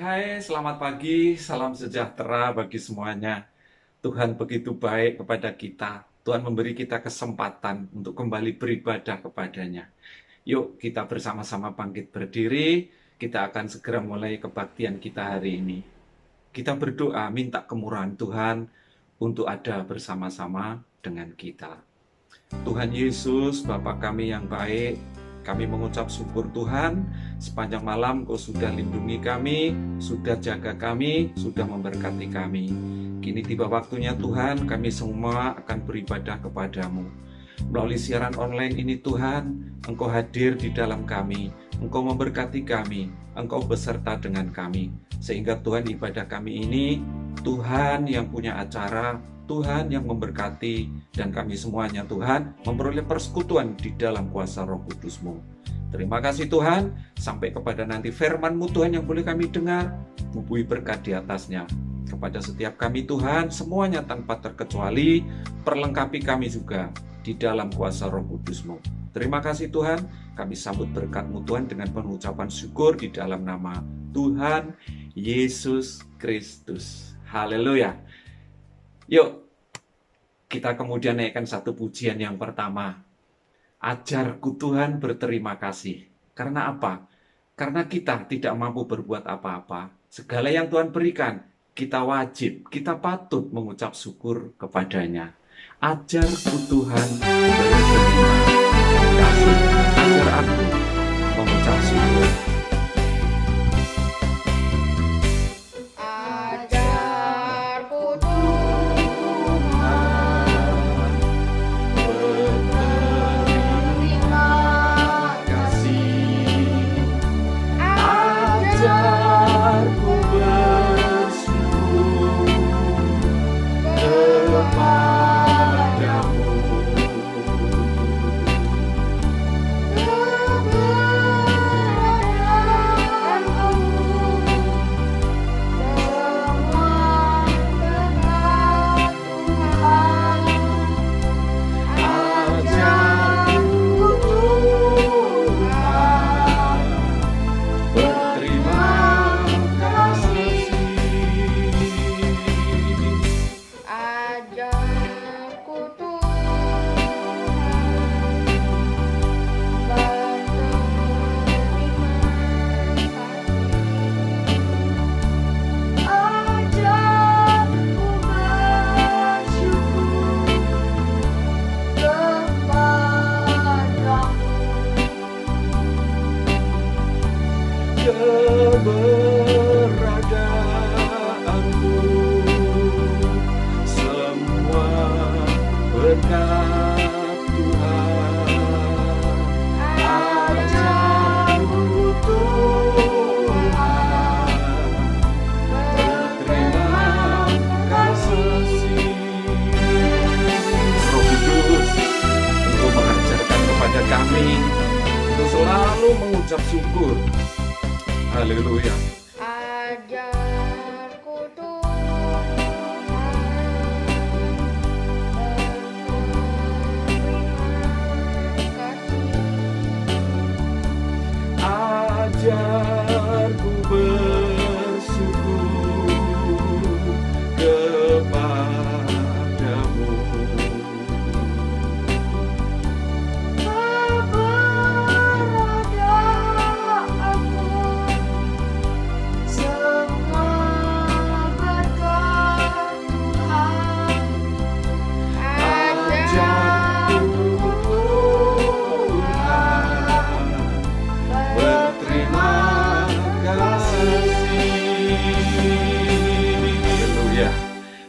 Hai, selamat pagi, salam sejahtera bagi semuanya. Tuhan begitu baik kepada kita. Tuhan memberi kita kesempatan untuk kembali beribadah kepadanya. Yuk kita bersama-sama bangkit berdiri, kita akan segera mulai kebaktian kita hari ini. Kita berdoa minta kemurahan Tuhan untuk ada bersama-sama dengan kita. Tuhan Yesus, Bapa kami yang baik, kami mengucap syukur Tuhan, sepanjang malam Kau sudah lindungi kami, sudah jaga kami, sudah memberkati kami. Kini tiba waktunya Tuhan, kami semua akan beribadah kepadamu. Melalui siaran online ini Tuhan, Engkau hadir di dalam kami, Engkau memberkati kami, Engkau beserta dengan kami. Sehingga Tuhan ibadah kami ini, Tuhan yang punya acara, Tuhan yang memberkati, dan kami semuanya Tuhan memperoleh persekutuan di dalam kuasa Roh Kudus-Mu. Terima kasih Tuhan, sampai kepada nanti firman-Mu Tuhan yang boleh kami dengar, bubuhi berkat di atasnya. Kepada setiap kami Tuhan, semuanya tanpa terkecuali, perlengkapi kami juga di dalam kuasa Roh Kudus-Mu. Terima kasih Tuhan, kami sambut berkat-Mu Tuhan dengan pengucapan syukur di dalam nama Tuhan Yesus Kristus. Haleluya. Yuk, kita kemudian naikkan satu pujian yang pertama. Ajarku Tuhan berterima kasih. Karena apa? Karena kita tidak mampu berbuat apa-apa. Segala yang Tuhan berikan, kita wajib, kita patut mengucap syukur kepadanya. Ajarku Tuhan berterima kasih. Ajar aku mengucap syukur. Keberadaanmu semua berkat Tuhan. Ajarku Tuhan berterima kasih. Roh Kudus, Engkau mengajarkan kepada kami untuk selalu mengucap syukur. Haleluya. Ajarku Tuhan berterima kasih. Ajarku bersyukur kepadamu.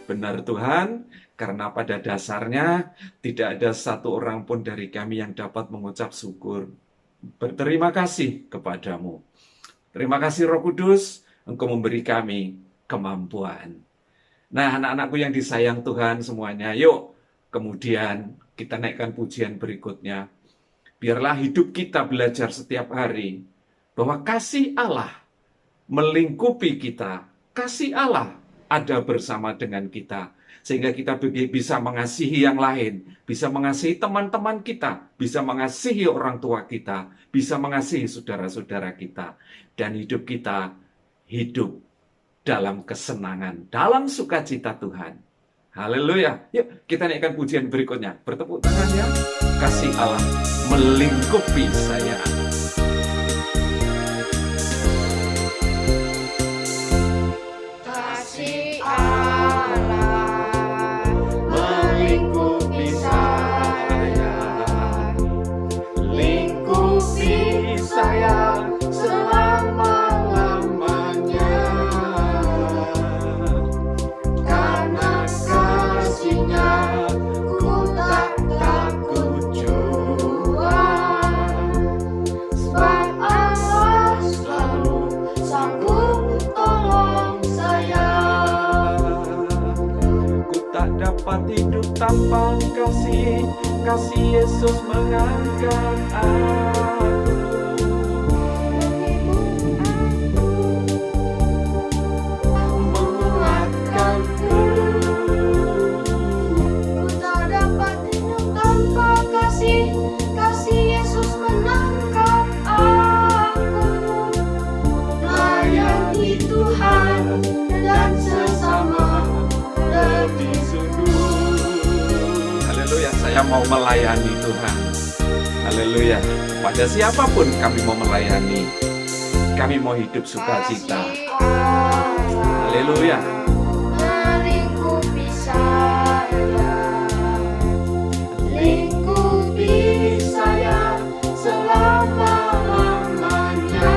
Benar Tuhan, karena pada dasarnya tidak ada satu orang pun dari kami yang dapat mengucap syukur. Berterima kasih kepadamu. Terima kasih Roh Kudus, Engkau memberi kami kemampuan. Nah, anak-anakku yang disayang Tuhan semuanya, yuk kemudian kita naikkan pujian berikutnya. Biarlah hidup kita belajar setiap hari bahwa kasih Allah melingkupi kita, kasih Allah ada bersama dengan kita, sehingga kita bisa mengasihi yang lain, bisa mengasihi teman-teman kita, bisa mengasihi orang tua kita, bisa mengasihi saudara-saudara kita, dan hidup kita hidup dalam kesenangan, dalam sukacita Tuhan. Haleluya. Yuk kita naikkan pujian berikutnya. Bertepuk tangan ya. Kasih Allah melingkupi saya. Kasih Allah melingkupi saya, lingkupi saya selama-lamanya. Karena kasih-Nya ku tak takut jua, sebab Allah selalu sanggup tolong saya. Ku tak dapat hidup tanpa kasih Yesus mengangkat aku. Menguatkanku. Ku tak dapat hidup tanpa kasih Yesus menangkap aku. Layani Tuhan dan sesama lebih sungguh. Haleluya, saya mau melayani Tuhan. Haleluya, pada siapapun kami mau melayani. Kami mau hidup sukacita. Kasih Allah Haleluya. melingkupi saya, lingkupi saya selama-lamanya.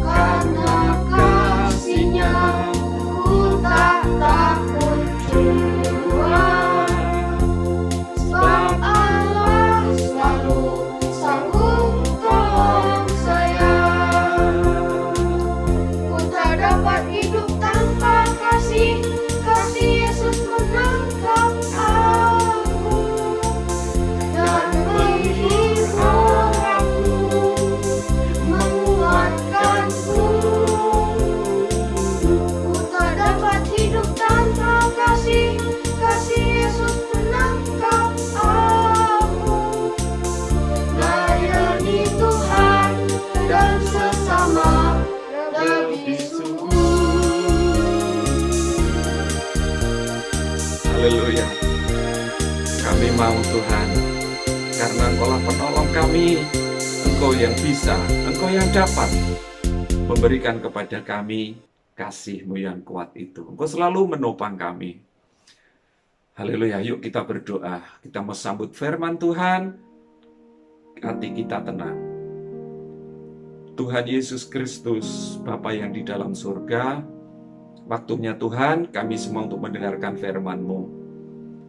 Karena kasih-Nya ku tak takut jua, sebab Allah selalu sanggup tolong saya. Ku tak dapat hidup tanpa kasih Yesus menangkap aku dan menghibur aku, menguatkanku. Ku tak dapat hidup tanpa kasih Yesus menangkap aku. Layani Tuhan dan sesama lebih sungguh. Haleluya. Kami mau Tuhan, karena Engkau-lah penolong kami. Engkau yang bisa, Engkau yang dapat memberikan kepada kami kasih-Mu yang kuat itu. Engkau selalu menopang kami. Haleluya, yuk kita berdoa. Kita mau sambut firman Tuhan. Hati kita tenang. Tuhan Yesus Kristus, Bapa yang di dalam surga, waktunya Tuhan kami semua untuk mendengarkan firman-Mu.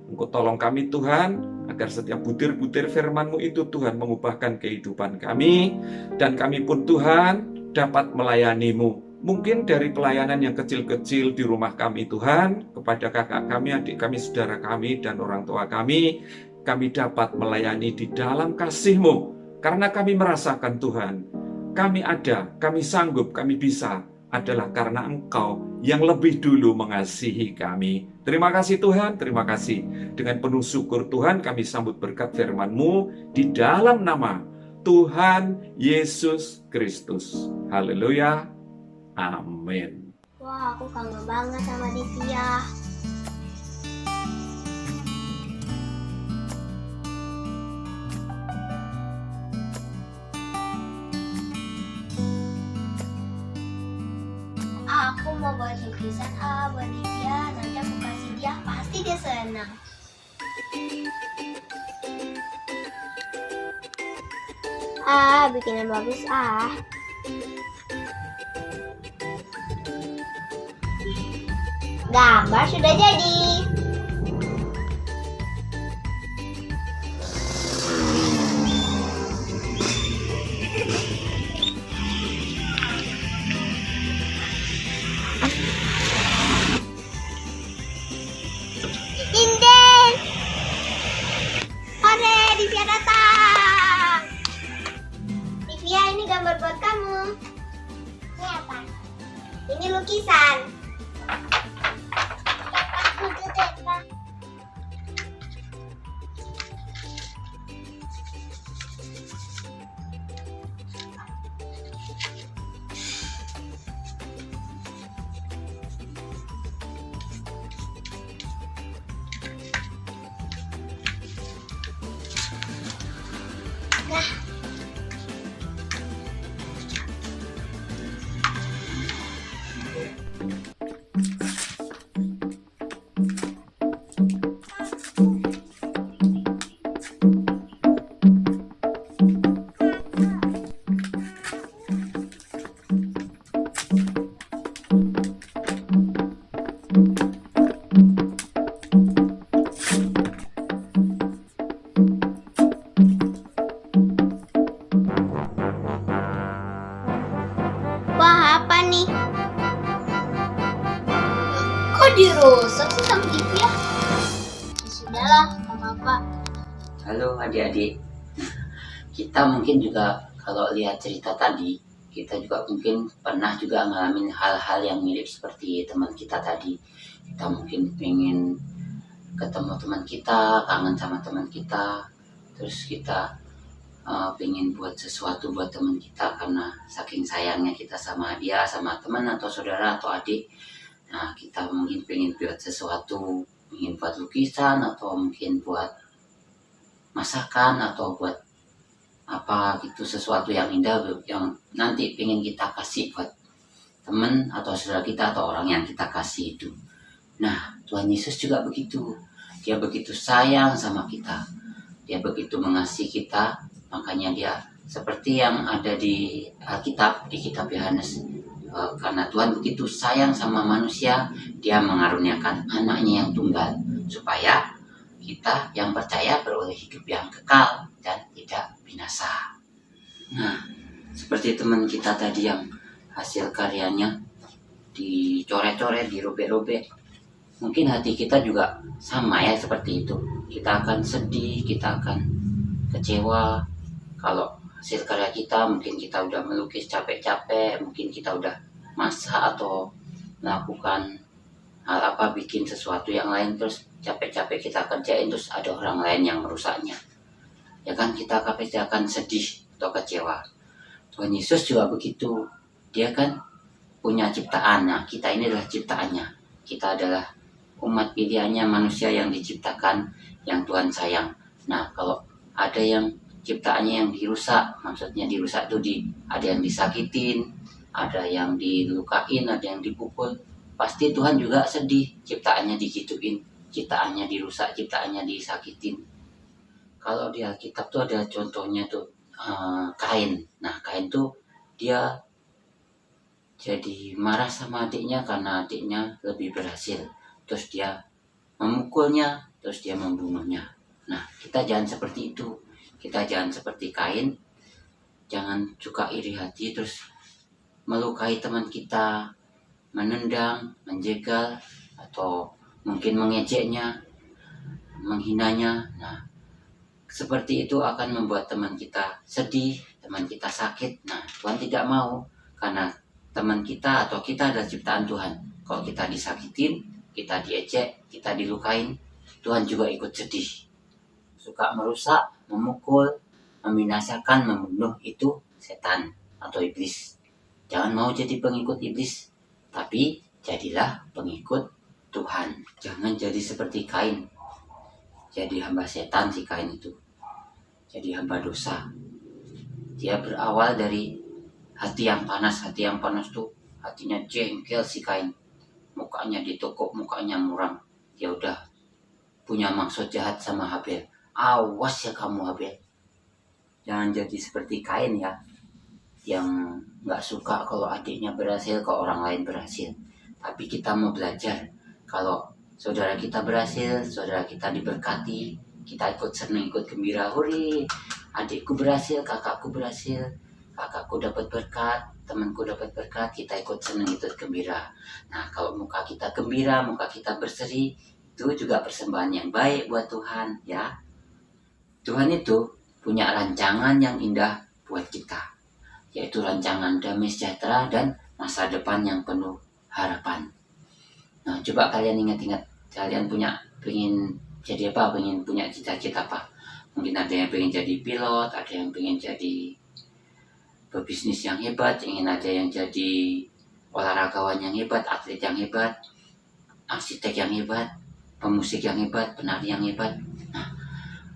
Engkau tolong kami Tuhan, agar setiap butir-butir firman-Mu itu Tuhan mengubahkan kehidupan kami, dan kami pun Tuhan dapat melayani-Mu. Mungkin dari pelayanan yang kecil-kecil di rumah kami Tuhan, kepada kakak kami, adik kami, saudara kami, dan orang tua kami dapat melayani di dalam kasih-Mu. Karena kami merasakan Tuhan, kami ada, kami sanggup, kami bisa, adalah karena Engkau yang lebih dulu mengasihi kami. Terima kasih Tuhan, terima kasih. Dengan penuh syukur Tuhan, kami sambut berkat firman-Mu di dalam nama Tuhan Yesus Kristus. Haleluya. Amin. Wah, aku kangen banget sama Divya. Aku mau buat lukisan buat Divya. Nanti aku kasih dia, pasti dia senang. Bikin yang bagus Gambar sudah jadi. Inden. Hore, Divya datang. Divya, ini gambar buat kamu. Ini apa? Ini lukisan. bosan sih sama TV ya? Ya sudahlah, nggak apa-apa. Halo adik-adik, kita mungkin juga kalau lihat cerita tadi, kita juga mungkin pernah juga ngalamin hal-hal yang mirip seperti teman kita tadi. Kita mungkin pengen ketemu teman kita, kangen sama teman kita, terus kita pengen buat sesuatu buat teman kita karena saking sayangnya kita sama dia, sama teman atau saudara atau adik. Nah, kita mungkin pengen buat sesuatu, pengen buat lukisan atau mungkin buat masakan atau buat apa gitu, sesuatu yang indah yang nanti pengen kita kasih buat teman atau saudara kita atau orang yang kita kasih itu. Nah, Tuhan Yesus juga begitu. Dia begitu sayang sama kita. Dia begitu mengasihi kita. Makanya dia seperti yang ada di Alkitab, di kitab Yohanes. Karena Tuhan begitu sayang sama manusia, dia mengaruniakan anaknya yang tunggal. Supaya kita yang percaya beroleh hidup yang kekal dan tidak binasa. Nah, seperti teman kita tadi yang hasil karyanya dicoret-coret, dirobek-robek. Mungkin hati kita juga sama ya seperti itu. Kita akan sedih, kita akan kecewa. Kalau hasil karya kita, mungkin kita udah melukis capek-capek, mungkin kita udah masak atau melakukan hal apa, bikin sesuatu yang lain, terus capek-capek kita kerjain, terus ada orang lain yang merusaknya. Ya kan, kita pasti akan sedih atau kecewa. Tuhan Yesus juga begitu. Dia kan punya ciptaan. Nah, kita ini adalah ciptaannya. Kita adalah umat pilihannya, manusia yang diciptakan, yang Tuhan sayang. Nah, kalau ada yang ciptaannya yang dirusak, maksudnya dirusak itu ada yang disakitin, ada yang dilukain, ada yang dipukul, pasti Tuhan juga sedih. Ciptaannya digituin, ciptaannya dirusak, ciptaannya disakitin. Kalau di Alkitab tuh ada contohnya tuh Kain. Nah, Kain tuh dia jadi marah sama adiknya karena adiknya lebih berhasil. Terus dia memukulnya, terus dia membunuhnya. Nah, kita jangan seperti itu. Kita jangan seperti Kain. Jangan suka iri hati terus melukai teman kita, menendang, menjegal, atau mungkin mengejeknya, menghinanya. Nah, seperti itu akan membuat teman kita sedih, teman kita sakit. Nah, Tuhan tidak mau, karena teman kita atau kita adalah ciptaan Tuhan. Kalau kita disakitin, kita diejek, kita dilukain, Tuhan juga ikut sedih. Suka merusak, memukul, membinasakan, membunuh, itu setan atau iblis. Jangan mau jadi pengikut iblis, tapi jadilah pengikut Tuhan. Jangan jadi seperti Kain. Jadi hamba setan si Kain itu. Jadi hamba dosa. Dia berawal dari hati yang panas. Hati yang panas tuh hatinya jengkel si Kain. Mukanya ditukuk, mukanya muram. Ya udah punya maksud jahat sama Habel. Awas ya kamu Habel. Jangan jadi seperti Kain ya. Yang gak suka kalau adiknya berhasil, kalau orang lain berhasil. Tapi kita mau belajar. Kalau saudara kita berhasil, saudara kita diberkati, kita ikut senang, ikut gembira. Hore, adikku berhasil, kakakku berhasil, kakakku dapat berkat, temanku dapat berkat, kita ikut senang, ikut gembira. Nah, kalau muka kita gembira, muka kita berseri, itu juga persembahan yang baik buat Tuhan ya. Tuhan itu punya rancangan yang indah buat kita, yaitu rancangan damai sejahtera dan masa depan yang penuh harapan. Nah, coba kalian ingat-ingat, kalian pengen jadi apa, pengen punya cita-cita apa? Mungkin ada yang pengen jadi pilot, ada yang pengen jadi pebisnis yang hebat, ingin ada yang jadi olahragawan yang hebat, atlet yang hebat, arsitek yang hebat, pemusik yang hebat, penari yang hebat. Nah,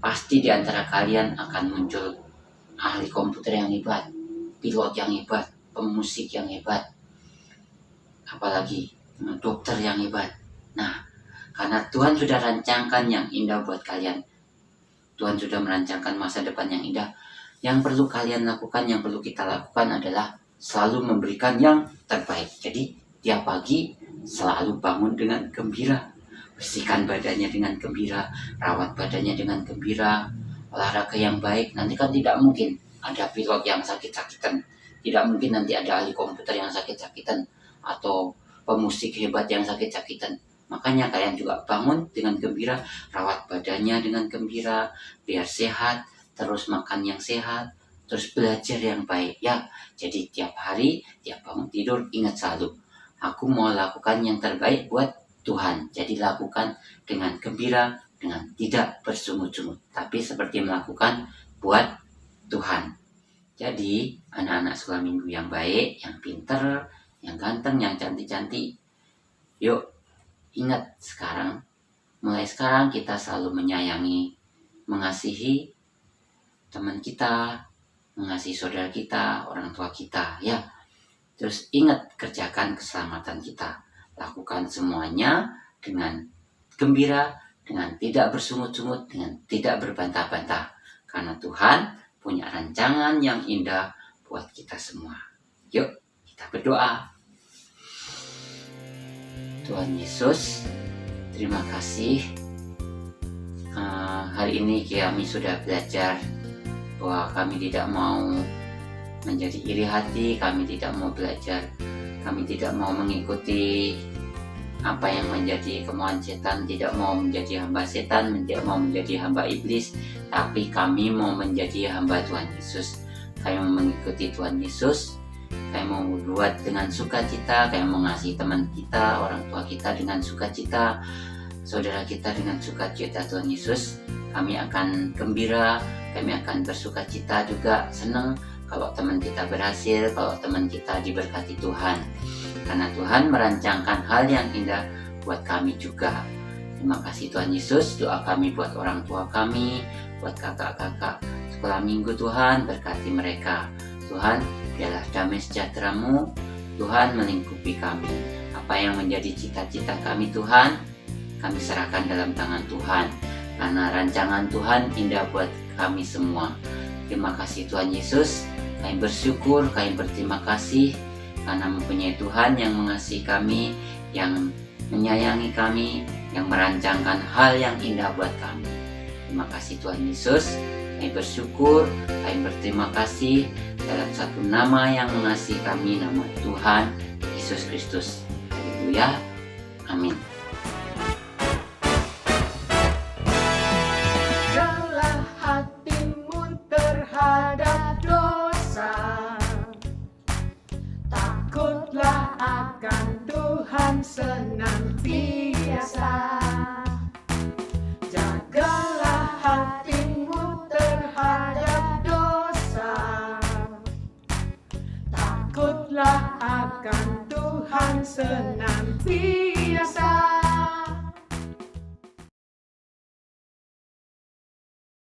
pasti di antara kalian akan muncul ahli komputer yang hebat, pilot yang hebat, pemusik yang hebat, apalagi dokter yang hebat. Nah, karena Tuhan sudah rancangkan yang indah buat kalian, Tuhan sudah merancangkan masa depan yang indah. Yang perlu kalian lakukan, yang perlu kita lakukan adalah selalu memberikan yang terbaik. Jadi tiap pagi selalu bangun dengan gembira, bersihkan badannya dengan gembira, rawat badannya dengan gembira, olahraga yang baik. Nanti kan tidak mungkin ada pilot yang sakit-sakitan, tidak mungkin nanti ada ahli komputer yang sakit-sakitan, atau pemusik hebat yang sakit-sakitan. Makanya kalian juga bangun dengan gembira, rawat badannya dengan gembira, biar sehat, terus makan yang sehat, terus belajar yang baik ya. Jadi tiap hari, tiap bangun tidur ingat selalu, aku mau lakukan yang terbaik buat Tuhan. Jadi lakukan dengan gembira, dengan tidak bersungut-sungut, tapi seperti melakukan buat Tuhan. Jadi anak-anak sekolah minggu yang baik, yang pinter, yang ganteng, yang cantik-cantik, yuk ingat sekarang, mulai sekarang kita selalu menyayangi, mengasihi teman kita, mengasihi saudara kita, orang tua kita ya. Terus ingat, kerjakan keselamatan kita, lakukan semuanya dengan gembira, dengan tidak bersungut-sungut, dengan tidak berbantah-bantah, karena Tuhan punya rancangan yang indah buat kita semua. Yuk kita berdoa. Tuhan Yesus, terima kasih. Hari ini kami sudah belajar bahwa kami tidak mau menjadi iri hati, kami tidak mau belajar, kami tidak mau mengikuti apa yang menjadi kemauan setan, tidak mau menjadi hamba setan, tidak mau menjadi hamba iblis, tapi kami mau menjadi hamba Tuhan Yesus. Kami mau mengikuti Tuhan Yesus, kami mau buat dengan sukacita, kami mau mengasihi teman kita, orang tua kita dengan sukacita, saudara kita dengan sukacita. Tuhan Yesus, kami akan gembira, kami akan bersukacita juga, senang kalau teman kita berhasil, kalau teman kita diberkati Tuhan. Karena Tuhan merancangkan hal yang indah buat kami juga. Terima kasih Tuhan Yesus. Doa kami buat orang tua kami, buat kakak-kakak sekolah minggu, Tuhan berkati mereka. Tuhan, biarlah damai sejahtera-Mu Tuhan melingkupi kami. Apa yang menjadi cita-cita kami Tuhan, kami serahkan dalam tangan Tuhan. Karena rancangan Tuhan indah buat kami semua. Terima kasih Tuhan Yesus. Kami bersyukur, kami berterima kasih karena mempunyai Tuhan yang mengasihi kami, yang menyayangi kami, yang merancangkan hal yang indah buat kami. Terima kasih Tuhan Yesus. Kami bersyukur, kami berterima kasih dalam satu nama yang mengasihi kami, nama Tuhan Yesus Kristus. Haleluya. Amin. Jagalah hatimu terhadap dosa, takutlah akan Tuhan senantiasa. Jagalah hatimu terhadap dosa, takutlah akan Tuhan senantiasa.